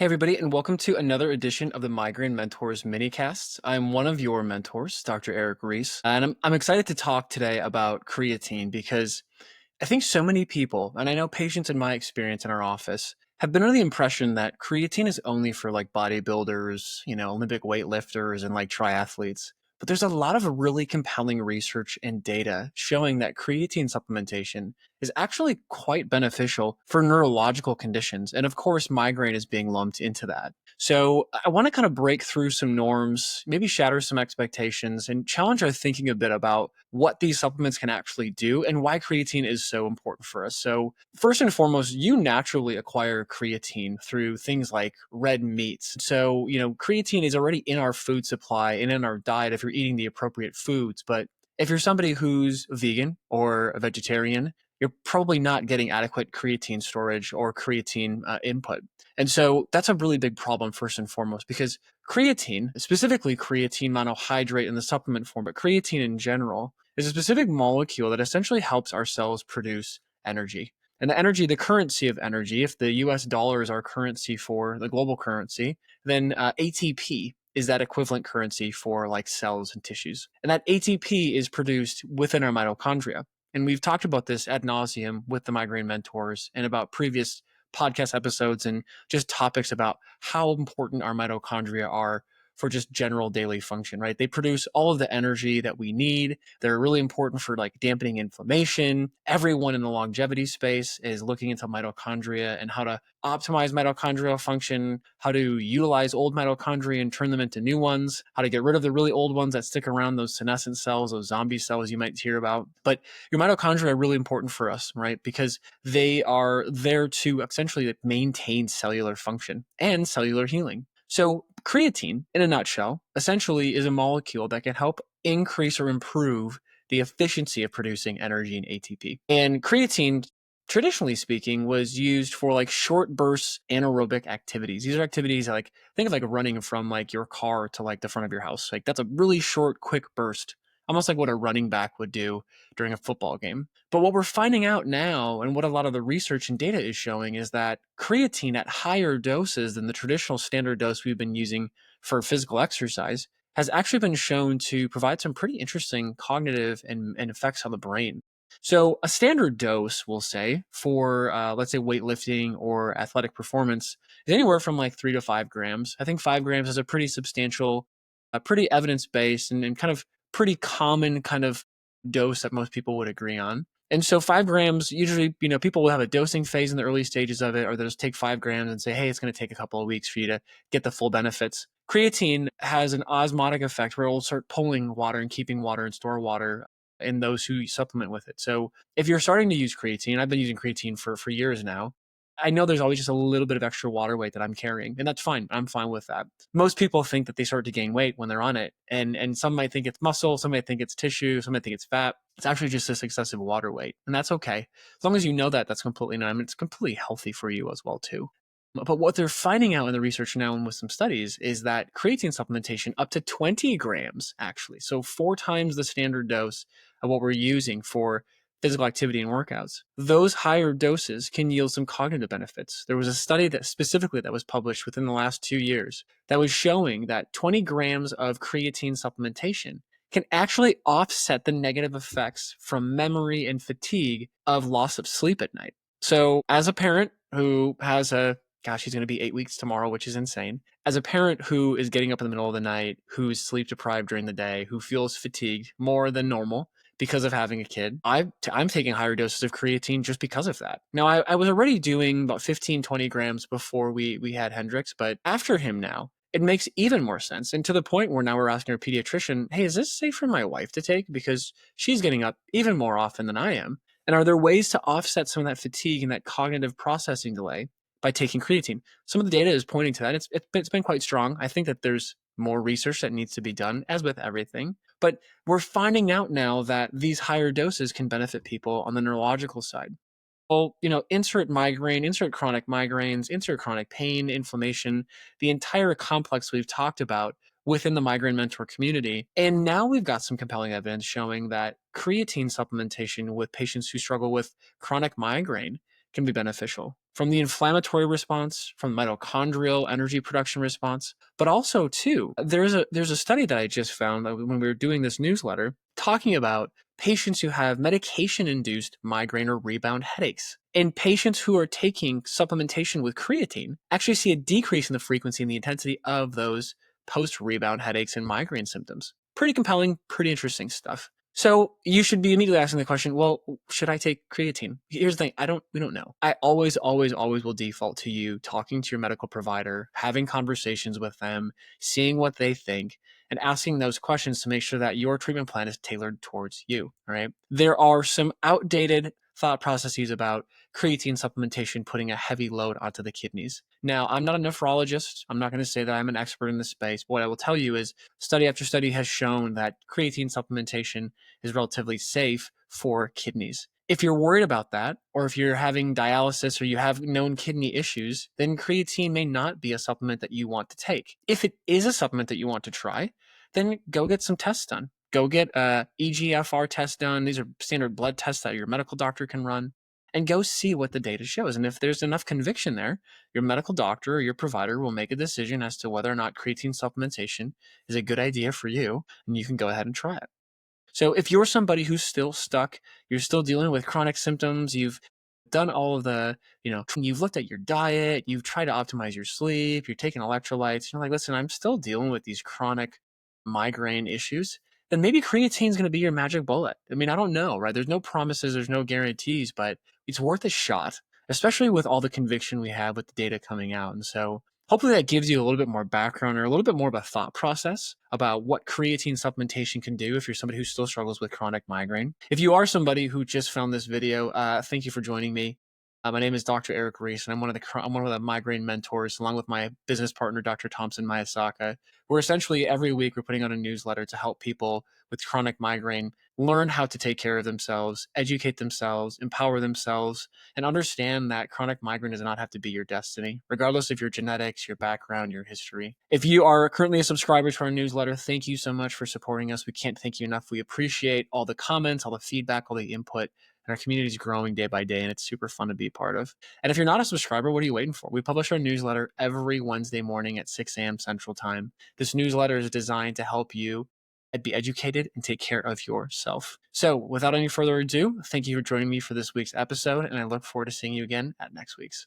Hey, everybody, and welcome to another edition of the Migraine Mentors minicasts. I'm one of your mentors, Dr. Erik Reis, and I'm excited to talk today about creatine because I think so many people, and I know patients in my experience in our office, have been under the impression that creatine is only for like bodybuilders, Olympic weightlifters and like triathletes. But there's a lot of really compelling research and data showing that creatine supplementation is actually quite beneficial for neurological conditions. And of course, migraine is being lumped into that. So I want to kind of break through some norms, maybe shatter some expectations, and challenge our thinking a bit about what these supplements can actually do and why creatine is so important for us. So first and foremost, you naturally acquire creatine through things like red meats. So, creatine is already in our food supply and in our diet if you're eating the appropriate foods. But if you're somebody who's vegan or a vegetarian, you're probably not getting adequate creatine storage or creatine input. And so that's a really big problem, first and foremost, because creatine, specifically creatine monohydrate in the supplement form, but creatine in general, is a specific molecule that essentially helps our cells produce energy. And the energy, the currency of energy, if the US dollar is our currency for the global currency, then ATP is that equivalent currency for like cells and tissues. And that ATP is produced within our mitochondria. And we've talked about this ad nauseum with the migraine mentors and about previous podcast episodes and just topics about how important our mitochondria are for just general daily function, right? They produce all of the energy that we need. They're really important for like dampening inflammation. Everyone in the longevity space is looking into mitochondria and how to optimize mitochondrial function, how to utilize old mitochondria and turn them into new ones, how to get rid of the really old ones that stick around, those senescent cells, those zombie cells you might hear about. But your mitochondria are really important for us, right? Because they are there to essentially maintain cellular function and cellular healing. So creatine, in a nutshell, essentially is a molecule that can help increase or improve the efficiency of producing energy in ATP. And creatine, traditionally speaking, was used for like short bursts anaerobic activities. These are activities like, think of like running from like your car to like the front of your house. Like that's a really short, quick burst, almost like what a running back would do during a football game. But what we're finding out now, and what a lot of the research and data is showing, is that creatine at higher doses than the traditional standard dose we've been using for physical exercise has actually been shown to provide some pretty interesting cognitive and effects on the brain. So, a standard dose, we'll say, for let's say weightlifting or athletic performance is anywhere from like 3 to 5 grams. I think 5 grams is a pretty substantial, pretty evidence based and kind of pretty common kind of dose that most people would agree on. And so 5 grams, usually, people will have a dosing phase in the early stages of it, or they'll just take 5 grams and say, hey, it's going to take a couple of weeks for you to get the full benefits. Creatine has an osmotic effect where it will start pulling water and keeping water and store water in those who supplement with it. So if you're starting to use creatine, I've been using creatine for years now. I know there's always just a little bit of extra water weight that I'm carrying, and that's fine. I'm fine with that. Most people think that they start to gain weight when they're on it, and some might think it's muscle, some might think it's tissue, some might think it's fat. It's actually just this excessive water weight, and that's okay. As long as you know that, that's completely normal. It's completely healthy for you as well too. But what they're finding out in the research now and with some studies is that creatine supplementation up to 20 grams, actually, so 4 times the standard dose of what we're using for physical activity and workouts, those higher doses can yield some cognitive benefits. There was a study that specifically that was published within the last 2 years that was showing that 20 grams of creatine supplementation can actually offset the negative effects from memory and fatigue of loss of sleep at night. So as a parent who has he's going to be 8 weeks tomorrow, which is insane. As a parent who is getting up in the middle of the night, who's sleep deprived during the day, who feels fatigued more than normal because of having a kid, I'm taking higher doses of creatine just because of that. Now, I was already doing about 15, 20 grams before we had Hendrix, but after him now, it makes even more sense. And to the point where now we're asking our pediatrician, hey, is this safe for my wife to take? Because she's getting up even more often than I am. And are there ways to offset some of that fatigue and that cognitive processing delay by taking creatine? Some of the data is pointing to that. It's been quite strong. I think that there's more research that needs to be done, as with everything. But we're finding out now that these higher doses can benefit people on the neurological side. Well, insert migraine, insert chronic migraines, insert chronic pain, inflammation, the entire complex we've talked about within the migraine mentor community. And now we've got some compelling evidence showing that creatine supplementation with patients who struggle with chronic migraine can be beneficial. from the inflammatory response, from mitochondrial energy production response, but also too, there's a study that I just found when we were doing this newsletter talking about patients who have medication-induced migraine or rebound headaches. And patients who are taking supplementation with creatine actually see a decrease in the frequency and the intensity of those post-rebound headaches and migraine symptoms. Pretty compelling, pretty interesting stuff. So you should be immediately asking the question, well, should I take creatine? Here's the thing, we don't know. I always, always, always will default to you talking to your medical provider, having conversations with them, seeing what they think, and asking those questions to make sure that your treatment plan is tailored towards you. All right. There are some outdated thought processes about creatine supplementation putting a heavy load onto the kidneys. Now, I'm not a nephrologist. I'm not going to say that I'm an expert in this space. But what I will tell you is study after study has shown that creatine supplementation is relatively safe for kidneys. If you're worried about that, or if you're having dialysis or you have known kidney issues, then creatine may not be a supplement that you want to take. If it is a supplement that you want to try, then go get some tests done. Go get a EGFR test done. These are standard blood tests that your medical doctor can run, and go see what the data shows. And if there's enough conviction there, your medical doctor or your provider will make a decision as to whether or not creatine supplementation is a good idea for you, and you can go ahead and try it. So if you're somebody who's still stuck, you're still dealing with chronic symptoms, you've done all of the, you've looked at your diet, you've tried to optimize your sleep, you're taking electrolytes, you're like, listen, I'm still dealing with these chronic migraine issues, then maybe creatine is going to be your magic bullet. I mean, I don't know, right? There's no promises, there's no guarantees, but it's worth a shot, especially with all the conviction we have with the data coming out. And so hopefully that gives you a little bit more background or a little bit more of a thought process about what creatine supplementation can do if you're somebody who still struggles with chronic migraine. If you are somebody who just found this video, thank you for joining me. My name is Dr. Erik Reis, and I'm one of the migraine mentors, along with my business partner, Dr. Thompson Mayasaka. We're essentially every week we're putting out a newsletter to help people with chronic migraine learn how to take care of themselves, educate themselves, empower themselves, and understand that chronic migraine does not have to be your destiny, regardless of your genetics, your background, your history. If you are currently a subscriber to our newsletter, thank you so much for supporting us. We can't thank you enough. We appreciate all the comments, all the feedback, all the input. And our community is growing day by day, and it's super fun to be a part of. And if you're not a subscriber, what are you waiting for? We publish our newsletter every Wednesday morning at 6 a.m. Central Time. This newsletter is designed to help you be educated and take care of yourself. So without any further ado, thank you for joining me for this week's episode, and I look forward to seeing you again at next week's.